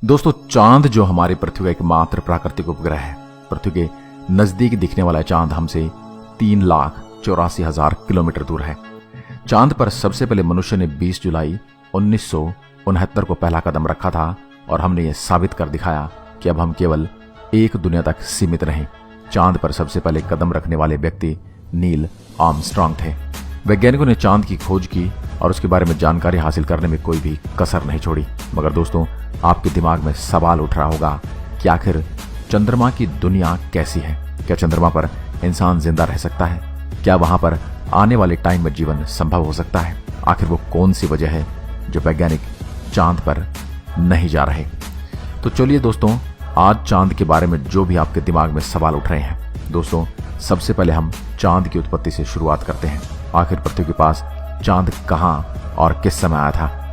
दोस्तों, चांद जो हमारी पृथ्वी का एकमात्र प्राकृतिक उपग्रह है, पृथ्वी के नजदीक दिखने वाला चांद हमसे 3,84,000 किलोमीटर दूर है। चांद पर सबसे पहले मनुष्य ने 20 जुलाई 1969 को पहला कदम रखा था और हमने ये साबित कर दिखाया कि अब हम केवल एक दुनिया तक सीमित नहीं। चांद पर सबसे पहले कदम रखने वाले व्यक्ति नील आर्मस्ट्रांग थे। वैज्ञानिकों ने चांद की खोज की और उसके बारे में जानकारी हासिल करने में कोई भी कसर नहीं छोड़ी। मगर दोस्तों, आपके दिमाग में सवाल उठ रहा होगा कि आखिर चंद्रमा की दुनिया कैसी है? क्या चंद्रमा पर इंसान जिंदा रह सकता है? क्या वहां पर आने वाले टाइम में जीवन संभव हो सकता है? आखिर वो कौन सी वजह है जो वैज्ञानिक चांद पर नहीं जा रहे? तो चलिए दोस्तों, आज चांद के बारे में जो भी आपके दिमाग में सवाल उठ रहे हैं, दोस्तों सबसे पहले हम चांद की उत्पत्ति से शुरुआत करते हैं। आखिर पृथ्वी के पास चांद कहां और किस समय आया था?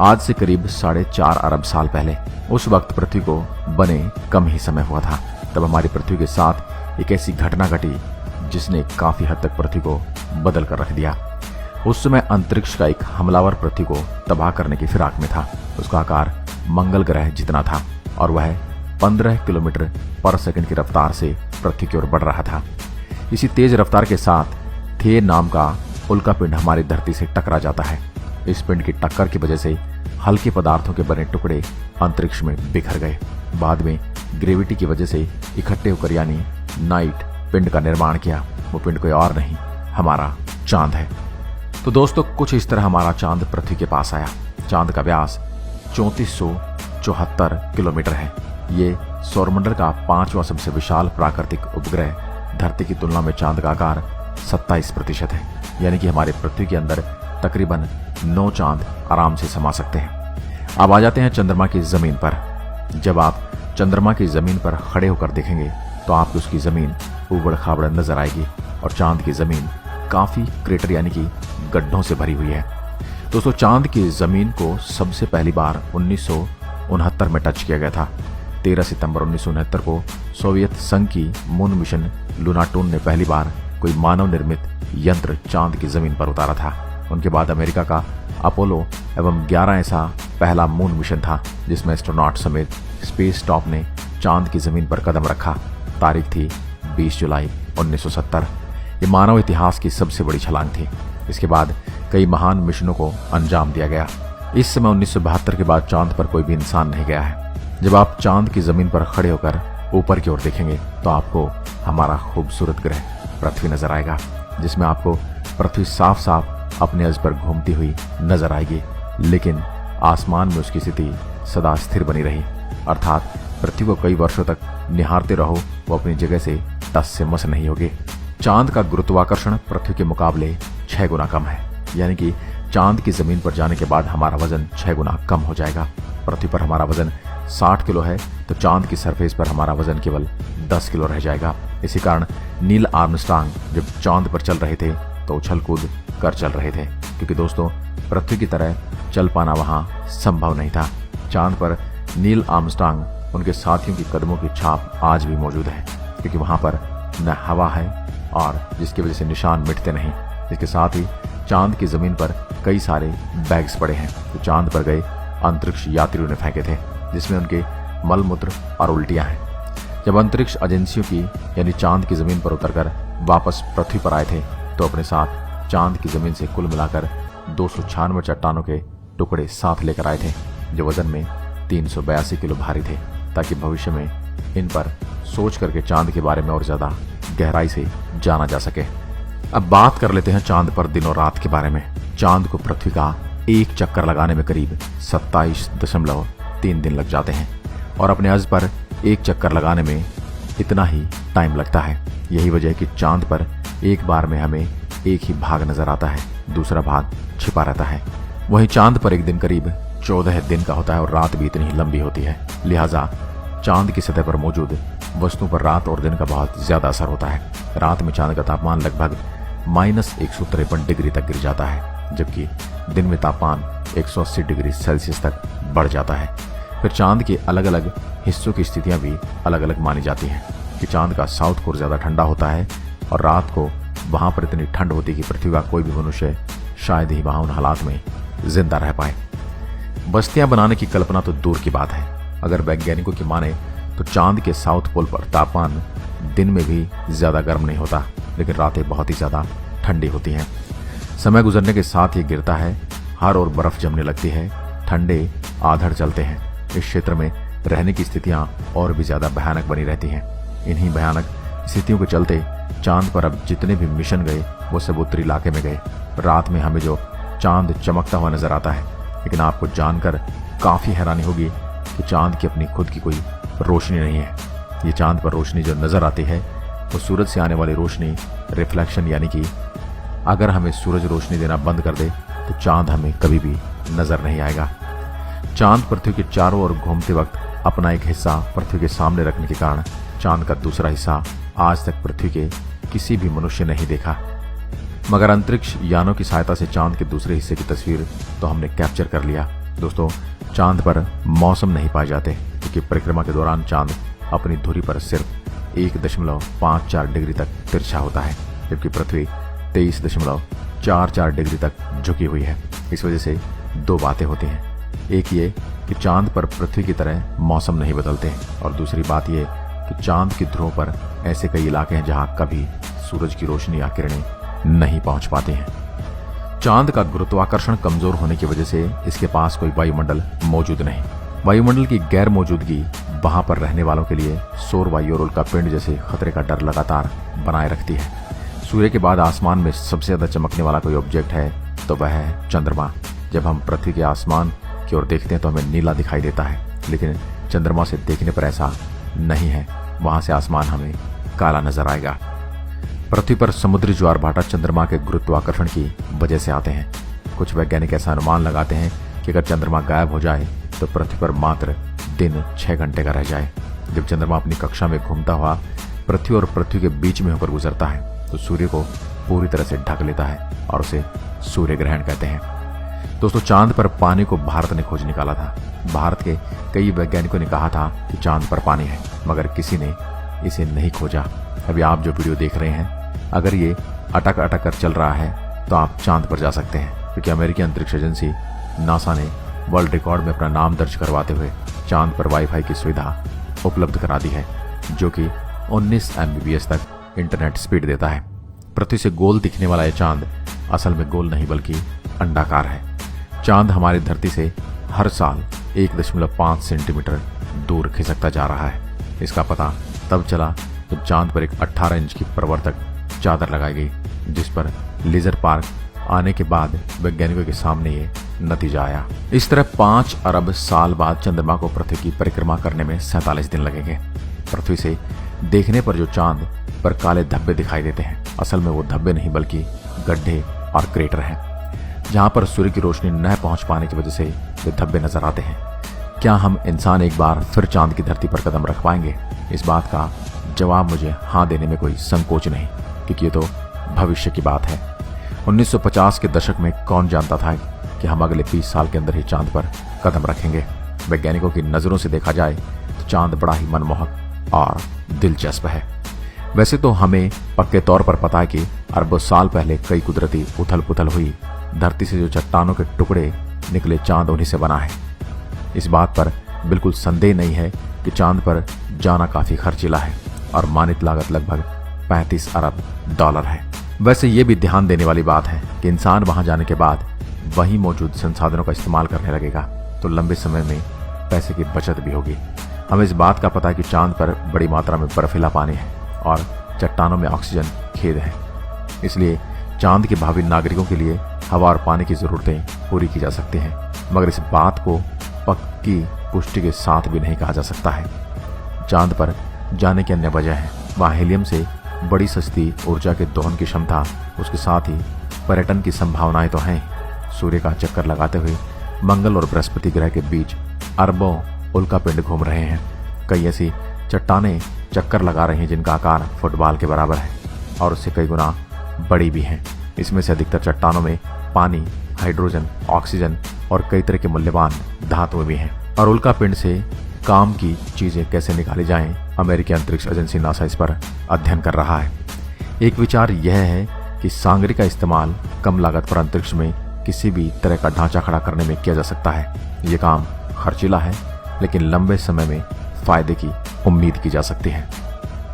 आज से करीब 4.5 अरब साल पहले। उस वक्त पृथ्वी को बने कम ही समय हुआ था। तब हमारी पृथ्वी के साथ एक ऐसी घटना घटी जिसने काफी हद तक पृथ्वी को बदल कर रख दिया। उस समय अंतरिक्ष का एक हमलावर पृथ्वी को तबाह करने की फिराक में था। उसका आकार मंगल ग्रह जितना था और वह 15 किलोमीटर पर सेकंड की रफ्तार से पृथ्वी की ओर बढ़ रहा था। इसी तेज रफ्तार के साथ थे नाम का उल्का पिंड हमारी धरती से टकरा जाता है। इस पिंड की टक्कर की वजह से हल्के पदार्थों के बने टुकड़े अंतरिक्ष में बिखर गए। बाद में ग्रेविटी की वजह से इकट्ठे होकर यानी नाइट पिंड का निर्माण किया। वो पिंड कोई और नहीं, हमारा चांद है। तो दोस्तों, कुछ इस तरह हमारा चांद पृथ्वी के पास आया। चांद का व्यास 3474 किलोमीटर है। ये सौरमंडल का 5वां सबसे विशाल प्राकृतिक उपग्रह। धरती की तुलना में चांद का आकार 27% है, यानी कि हमारे पृथ्वी के अंदर तकरीबन 9 चांद आराम से समा सकते हैं। अब आ जाते हैं चंद्रमा की जमीन पर। जब आप चंद्रमा की जमीन पर खड़े होकर देखेंगे तो आपको उसकी जमीन उबड़ खाबड़ नजर आएगी और चांद की जमीन काफी क्रेटर यानी कि गड्ढों से भरी हुई है। दोस्तों, चांद की जमीन को सबसे पहली बार 1969 में टच किया गया था। 13 सितंबर 1969 को सोवियत संघ की मून मिशन लूनाटून ने पहली बार कोई मानव निर्मित यंत्र चांद की जमीन पर उतारा था। उनके बाद अमेरिका का अपोलो एवं 11 ऐसा पहला मून मिशन था जिसमें एस्ट्रोनॉट समेत स्पेस स्टॉप ने चांद की जमीन पर कदम रखा। तारीख थी 20 जुलाई 1970। ये मानव इतिहास की सबसे बड़ी छलांग थी। इसके बाद कई महान मिशनों को अंजाम दिया गया। इस समय 1972 के बाद चांद पर कोई भी इंसान नहीं गया है। जब आप चांद की जमीन पर खड़े होकर ऊपर की ओर देखेंगे तो आपको हमारा खूबसूरत ग्रह पृथ्वी नजर आएगा, जिसमें आपको पृथ्वी साफ साफ अपने अर्ज पर घूमती हुई नजर आएगी। लेकिन आसमान में उसकी स्थिति सदा स्थिर बनी रही, अर्थात पृथ्वी को कई वर्षों तक निहारते रहो, वो अपनी जगह से टस से मस नहीं होगी। चांद का गुरुत्वाकर्षण पृथ्वी के मुकाबले 6 गुना कम है, यानी कि चांद की जमीन पर जाने के बाद हमारा वजन 6 गुना कम हो जाएगा। पृथ्वी पर हमारा वजन 60 किलो है तो चांद की सरफेस पर हमारा वजन केवल 10 किलो रह जाएगा। इसी कारण नील आर्मस्ट्रांग जब चांद पर चल रहे थे तो उछल कूद कर चल रहे थे, क्योंकि दोस्तों पृथ्वी की तरह चल पाना वहां संभव नहीं था। चांद पर नील आर्मस्ट्रांग उनके साथियों की कदमों की छाप आज भी मौजूद है, क्योंकि वहां पर न हवा है और जिसकी वजह से निशान मिटते नहीं। इसके साथ ही चांद की जमीन पर कई सारे बैग्स पड़े हैं जो चांद पर गए अंतरिक्ष यात्रियों ने फेंके थे, जिसमें उनके मलमूत्र और उल्टियां हैं। जब अंतरिक्ष एजेंसियों की यानी चांद की जमीन पर उतरकर वापस पृथ्वी पर आए थे तो अपने साथ चांद की जमीन से कुल मिलाकर 296 चट्टानों के टुकड़े साथ लेकर आए थे, जो वजन में 382 किलो भारी थे, ताकि भविष्य में इन पर सोच करके चांद के बारे में और ज्यादा गहराई से जाना जा सके। अब बात कर लेते हैं चांद पर दिन और रात के बारे में। चांद को पृथ्वी का एक चक्कर लगाने में करीब 27.3 दिन लग जाते हैं और अपने अर्ज पर एक चक्कर लगाने में इतना ही टाइम लगता है। यही वजह है कि चांद पर एक बार में हमें एक ही भाग नजर आता है, दूसरा भाग छिपा रहता है। वहीं चांद पर एक दिन करीब 14 दिन का होता है और रात भी इतनी ही लंबी होती है। लिहाजा चांद की सतह पर मौजूद वस्तुओं पर रात और दिन का बहुत ज्यादा असर होता है। रात में चांद का तापमान लगभग -153 डिग्री तक गिर जाता है, जबकि दिन में तापमान 180 डिग्री सेल्सियस तक बढ़ जाता है। फिर चांद के अलग अलग हिस्सों की स्थितियां भी अलग अलग मानी जाती हैं कि चांद का साउथ कोर ज्यादा ठंडा होता है और रात को वहां पर इतनी ठंड होती है कि पृथ्वी का कोई भी मनुष्य शायद ही वहां उन हालात में जिंदा रह पाए। बस्तियां बनाने की कल्पना तो दूर की बात है, अगर वैज्ञानिकों की माने तो चांद के साउथ पोल पर तापमान दिन में भी ज्यादा गर्म नहीं होता, लेकिन रातें बहुत ही ज्यादा ठंडी होती हैं। समय गुजरने के साथ ये गिरता है, हर ओर बर्फ जमने लगती है, ठंडे आधड़ चलते हैं। इस क्षेत्र में रहने की स्थितियां और भी ज्यादा भयानक बनी रहती हैं। इन्हीं भयानक स्थितियों के चलते चांद पर अब जितने भी मिशन गए वो सब उत्तरी इलाके में गए। रात में हमें जो चांद चमकता हुआ नजर आता है, लेकिन आपको जानकर काफी हैरानी होगी कि चांद की अपनी खुद की कोई रोशनी नहीं है। ये चांद पर रोशनी जो नजर आती है वो सूरज से आने वाली रोशनी रिफ्लेक्शन, यानी कि अगर हमें सूरज रोशनी देना बंद कर दे तो चांद हमें कभी भी नजर नहीं आएगा। चांद पृथ्वी के चारों ओर घूमते वक्त अपना एक हिस्सा पृथ्वी के सामने रखने के कारण चांद का दूसरा हिस्सा आज तक पृथ्वी के किसी भी मनुष्य ने नहीं देखा। मगर अंतरिक्ष यानों की सहायता से चांद के दूसरे हिस्से की तस्वीर तो हमने कैप्चर कर लिया। दोस्तों, चांद पर मौसम नहीं पाए जाते, क्योंकि परिक्रमा के दौरान चांद अपनी धुरी पर सिर्फ 1.54 डिग्री तक तिरछा होता है, जबकि पृथ्वी 23.44 डिग्री तक झुकी हुई है। इस वजह से दो बातें होती हैं, एक ये कि चांद पर पृथ्वी की तरह मौसम नहीं बदलते हैं, और दूसरी बात ये कि चांद की ध्रुव पर ऐसे कई इलाके हैं जहां कभी सूरज की रोशनी या किरणें नहीं पहुंच पाती हैं। चांद का गुरुत्वाकर्षण कमजोर होने की वजह से इसके पास कोई वायुमंडल मौजूद नहीं। वायुमंडल की गैर मौजूदगी वहां पर रहने वालों के लिए सौर वायु और उल्कापिंड जैसे खतरे का डर लगातार बनाए रखती है। सूर्य के बाद आसमान में सबसे ज्यादा चमकने वाला कोई ऑब्जेक्ट है तो वह है चंद्रमा। जब हम पृथ्वी के आसमान की ओर देखते हैं तो हमें नीला दिखाई देता है, लेकिन चंद्रमा से देखने पर ऐसा नहीं है। वहां से आसमान हमें काला नजर आएगा। पृथ्वी पर समुद्री ज्वार भाटा चंद्रमा के गुरुत्वाकर्षण की वजह से आते हैं। कुछ वैज्ञानिक ऐसा अनुमान लगाते हैं कि अगर चंद्रमा गायब हो जाए तो पृथ्वी पर मात्र दिन 6 घंटे का रह जाए। जब चंद्रमा अपनी कक्षा में घूमता हुआ पृथ्वी और पृथ्वी के बीच में होकर गुजरता है तो सूर्य को पूरी तरह से ढक लेता है और उसे सूर्य ग्रहण कहते हैं। दोस्तों, चांद पर पानी को भारत ने खोज निकाला था। भारत के कई वैज्ञानिकों ने कहा था कि चांद पर पानी है, मगर किसी ने इसे नहीं खोजा। अभी आप जो वीडियो देख रहे हैं, अगर ये अटक अटक कर चल रहा है तो आप चांद पर जा सकते हैं, क्योंकि अमेरिकी अंतरिक्ष एजेंसी नासा ने वर्ल्ड रिकॉर्ड में अपना नाम दर्ज करवाते हुए चांद पर वाईफाई की सुविधा उपलब्ध करा दी है, जो कि 19 MBPS तक इंटरनेट स्पीड देता है। पृथ्वी से गोल दिखने वाला यह चांद असल में गोल नहीं बल्कि अंडाकार है। चांद हमारी धरती से हर साल 1.5 सेंटीमीटर दूर खिसकता जा रहा है। इसका पता तब चला जब चांद पर एक 18 इंच की प्रवर्तक चादर लगाई गई, जिस पर लेजर पार्क आने के बाद वैज्ञानिकों के सामने ये नतीजा आया। इस तरह 5 अरब साल बाद चंद्रमा को पृथ्वी की परिक्रमा करने में 47 दिन लगेंगे। पृथ्वी से देखने पर जो चांद पर काले धब्बे दिखाई देते हैं, असल में वो धब्बे नहीं बल्कि गड्ढे और क्रेटर हैं, जहां पर सूर्य की रोशनी न पहुंच पाने की वजह से ये धब्बे नजर आते हैं। क्या हम इंसान एक बार फिर चांद की धरती पर कदम रख पाएंगे? इस बात का जवाब मुझे हाँ देने में कोई संकोच नहीं, क्योंकि ये तो भविष्य की बात है। 1950 के दशक में कौन जानता था कि हम अगले 20 साल के अंदर ही चांद पर कदम रखेंगे। वैज्ञानिकों की नजरों से देखा जाए तो चांद बड़ा ही मनमोहक और दिलचस्प है। वैसे तो हमें पक्के तौर पर पता है कि अरबों साल पहले कई कुदरती उथल पुथल हुई। धरती से जो चट्टानों के टुकड़े निकले, चांद उन्हीं से बना है। इस बात पर बिल्कुल संदेह नहीं है कि चांद पर जाना काफी खर्चीला है और मानित लागत लगभग 35 अरब डॉलर है। वैसे ये भी ध्यान देने वाली बात है कि इंसान वहां जाने के बाद वहीं मौजूद संसाधनों का इस्तेमाल करने लगेगा तो लंबे समय में पैसे की बचत भी होगी। हमें इस बात का पता है कि चांद पर बड़ी मात्रा में बर्फीला पानी है और चट्टानों में ऑक्सीजन खेद है। इसलिए चांद के भावी नागरिकों के लिए हवा और पानी की जरूरतें पूरी की जा सकती हैं, मगर इस बात को पक्की पुष्टि के साथ भी नहीं कहा जा सकता है। चांद पर जाने की अन्य वजह है। वहाँ हीलियम से बड़ी सस्ती ऊर्जा के दोहन की क्षमता, उसके साथ ही पर्यटन की संभावनाएं तो हैं। सूर्य का चक्कर लगाते हुए मंगल और बृहस्पति ग्रह के बीच अरबों उल्कापिंड घूम रहे हैं। कई ऐसी चट्टानें चक्कर लगा रही हैं जिनका आकार फुटबॉल के बराबर है और उससे कई गुना बड़ी भी हैं। इसमें से अधिकतर चट्टानों में पानी, हाइड्रोजन, ऑक्सीजन और कई तरह के मूल्यवान धातुएं भी हैं। और उल्कापिंड से काम की चीजें कैसे निकाली जाएं, अमेरिकी अंतरिक्ष एजेंसी नासा इस पर अध्ययन कर रहा है। एक विचार यह है कि सांगरी का इस्तेमाल कम लागत पर अंतरिक्ष में किसी भी तरह का ढांचा खड़ा करने में किया जा सकता है। ये काम खर्चीला है, लेकिन लंबे समय में फायदे की उम्मीद की जा सकती है।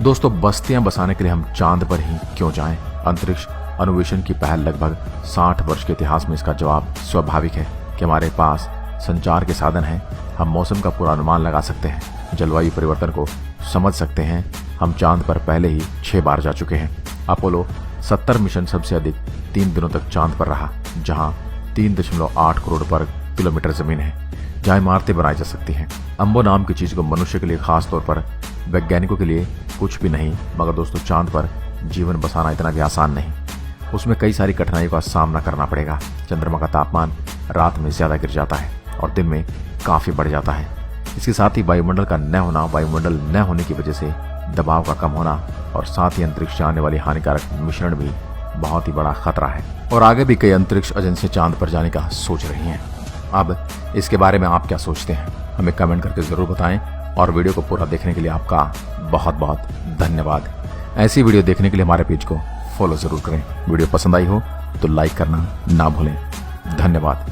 दोस्तों, बस्तियां बसाने के लिए हम चांद पर ही क्यों जाएं? अंतरिक्ष अन्वेषण की पहल लगभग 60 वर्ष के इतिहास में इसका जवाब स्वाभाविक है कि हमारे पास संचार के साधन हैं। हम मौसम का पूर्वानुमान लगा सकते हैं, जलवायु परिवर्तन को समझ सकते हैं। हम चांद पर पहले ही 6 बार जा चुके हैं। अपोलो 70 मिशन सबसे अधिक 3 दिनों तक चांद पर रहा, जहां 3.8 करोड़ वर्ग किलोमीटर जमीन है, जहां इमारतें बनाई जा सकती हैं। अंबो नाम की चीज को मनुष्य के लिए, खास तौर पर वैज्ञानिकों के लिए कुछ भी नहीं, मगर दोस्तों चांद पर जीवन बसाना इतना भी आसान नहीं। उसमें कई सारी कठिनाइयों का सामना करना पड़ेगा। चंद्रमा का तापमान रात में ज्यादा गिर जाता है और दिन में काफी बढ़ जाता है। इसके साथ ही वायुमंडल का न होना, वायुमंडल न होने की वजह से दबाव का कम होना और साथ ही अंतरिक्ष से आने वाली हानिकारक मिश्रण भी बहुत ही बड़ा खतरा है। और आगे भी कई अंतरिक्ष एजेंसी चांद पर जाने का सोच रही हैं। अब इसके बारे में आप क्या सोचते हैं, हमें कमेंट करके जरूर बताएं। और वीडियो को पूरा देखने के लिए आपका बहुत बहुत धन्यवाद। ऐसी वीडियो देखने के लिए हमारे पेज को फॉलो जरूर करें। वीडियो पसंद आई हो तो लाइक करना ना भूलें। धन्यवाद।